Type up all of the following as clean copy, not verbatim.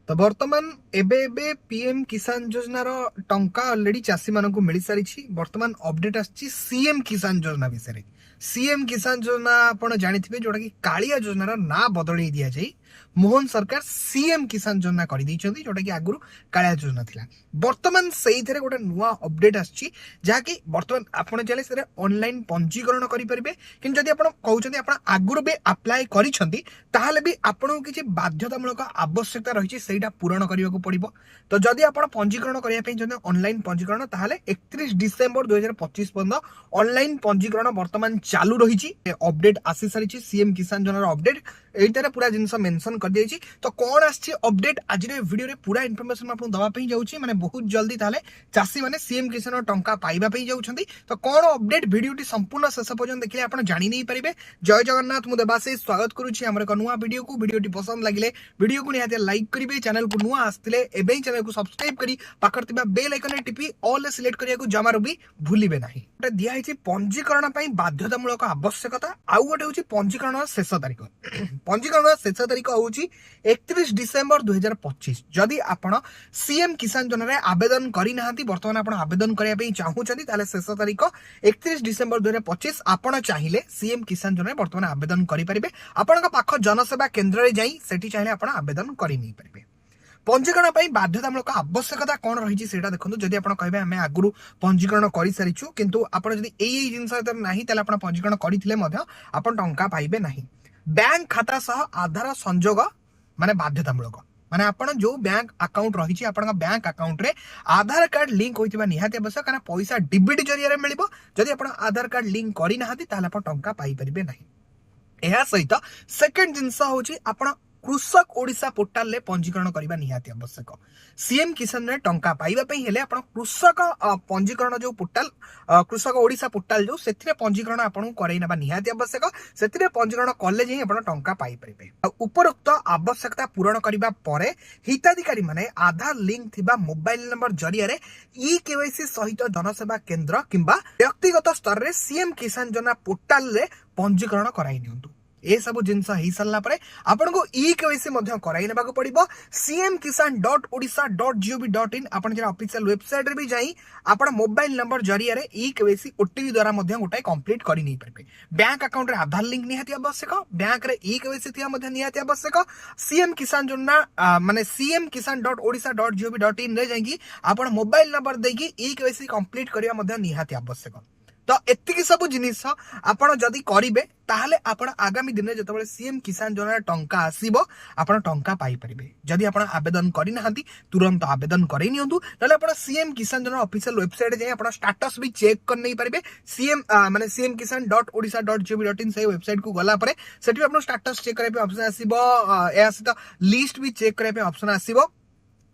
तो बर्तमान एबे एबे पीएम किसान योजना रो टंका ऑलरेडी चासी मानक मिल सारी बर्तमान अपडेट आछि सीएम किसान योजना विषय सीएम किसान योजना आपण जानिथिबे जोटा कि कालिया योजना रो ना बदलै दिया जाई मोहन सरकार सीएम किसान योजना कर दैछंती जोटा कि आगुरु कालिया योजना थिला बर्तमान सेही थरे गोटे नुवा अपडेट आछि जा कि बर्तमान आपण चले से ऑनलाइन पंजीकरण करि परिबे किन जदि आपण कहउछंती आपण आगुरु बे अप्लाई करिसंती ताहाले भी आपण किछि बाध्यतामूलक आवश्यकता रहिछि सेटा पूरण करिବାକୁ पड़िबो। तो जदि आपण पंजीकरण करिया पे जदि ऑनलाइन पंजीकरण ताहाले 31 डिसेंबर 2025 पर्यंत ऑनलाइन पंजीकरण वर्तमान चालू रहिछि। अपडेट आसी सारिछि सीएम किसान योजना रो अपडेट एइटारे पूरा जिंस मेंशन कर दियछि। तो कोन आछि अपडेट आज रे वीडियो रे पूरा इन्फॉर्मेशन आपन दवा पे जाउछि माने बहुत जल्दी ताले चासी माने सीएम किसान रो टंका पाइबा पे जाउछंती। तो कोन अपडेट वीडियोटी संपूर्ण शेष पर्यंत देखले आपन जानि नै परिबे। जय जगन्नाथ मु देवाशीष स्वागत करूछि हमर एक नुवा वीडियो को। वीडियोटी पसंद लागिले वीडियो को निहाते लाइक करिवे, चैनल को नुवा आस्तिले एबे चैनल को सब्सक्राइब करी पाखर तिबा बेल आइकन रे टिपी ऑल सिलेक्ट करिया को जमारो भी भूलिबे नाही। एटा दिया हिछि पंजीकरण पई बाध्यतामूलक आवश्यकता आउ गोटे होछि पंजीकरण शेष तारिख। पंजीकरण शेष तारिख होछि 31 डिसेंबर 2025। जदि आपण सीएम किसान योजना रे आवेदन करि नाहंती वर्तमान आपण आवेदन करिया पई चाहूछंती ताले शेष तारिख 31 डिसेंबर 2025। आपण चाहिले सीएम किसान योजना रे वर्तमान आवेदन करि परिबे। आपनका पाख जनसेवा केंद्र रे जाई सेठी चाहिले आपण आवेदन करि नै परिबे। पंजीकरण पई बाध्यतामूलक आवश्यकता कोन रहिछि सेटा देखंतु। जदि आपण कहबे हमें आगुरु पंजीकरण करि सारिछु किंतु आपण जदि एई जिंस नाही ताले आपण पंजीकरण करिथिले मध्ये आपण टंका पाइबे नाही। बैंक खाता सह आधार संजोग माने बाध्यतामूलक माने आपण जो बैंक अकाउंट रहिछि आपण बैंक अकाउंट रे आधार कार्ड लिंक होइतिबा निहाती आवश्यक कारण पैसा डीबीटी जरिया रे मिलिबो। जदि आपण आधार कार्ड लिंक करि नाहंती ताले आपण टंका पाइ परिबे नाही। एहा सहित सेकंड जिंस होछि आपण कृषक ओडिशा पोर्टल ले पंजीकरण करबा निहाती आवश्यक। सीएम किसान रे टंका पाइबा पई हेले आपण कृषक पंजीकरण जो पोर्टल कृषक ओडिशा पोर्टल जो सेथिरे पंजीकरण आपण करै नबा निहाती आवश्यक। सेथिरे पंजीकरण कले जे आपण टंका पाइ परिबे। उपरोक्त आवश्यकता पूरण करबा परे हिताधिकारी माने आधार लिंक थिबा मोबाइल नंबर जरिया रे ई केवाईसी सहित जनसेवा केंद्र किंबा व्यक्तिगत स्तर रे सीएम किसान योजना पोर्टल रे पंजीकरण कराई नियंतु। ए सब जिनस ही सरला परे आपन को ई केवाईसी मध्य कराई नेबा को पड़िबो। cmkisan.odisha.gov.in आपन जे ऑफिशियल वेबसाइट रे भी जाई आपन मोबाइल नंबर जरिया रे ई केवाईसी ओटीपी द्वारा मध्य गोटाई कंप्लीट करि नै परबे। बैंक अकाउंट रे आधार लिंक निहाती आवश्यक, बैंक रे ई केवाईसी थिया मध्य निहाती आवश्यक। सीएम किसान योजना माने cmkisan.odisha.gov.in रे जाई आपन मोबाइल नंबर देकी ई केवाईसी कंप्लीट करिया मध्य निहाती आवश्यक। तो एतिकी सब जिनिस आपण जदि करिवे ताहले आपण आगामी दिन जतबे सीएम किसान योजना टंका आसीबो आपण टंका पाई परिबे। जदि आपण आवेदन करि नाहंती तुरंत आवेदन करै नियंतु ताले आपण सीएम किसान योजना ऑफिशियल वेबसाइट जाई आपण स्टेटस भी चेक कर नै परिबे। सीएम माने cmkisan.odisha.gov.in से वेबसाइट को गला परे सेठी आपण स्टेटस चेक करे पे ऑप्शन आसीबो। ए आसी तो लिस्ट भी चेक करे पे ऑप्शन आसीबो।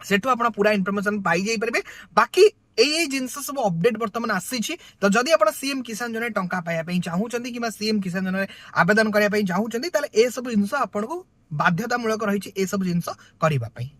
सेठु आपण पूरा इन्फॉर्मेशन पाई जाई परिबे। बाकी एई जिंस सब अपडेट वर्तमान आसी। तो जदि आपण सीएम किसान योजना टंका पाया पई चाहूचंती किबा सीएम किसान योजना आवेदन करिया पई चाहूचंती ताले ए सब जिंस आपण को बाध्यतामूलक रहिछि ए सब जिंस करिबा पई।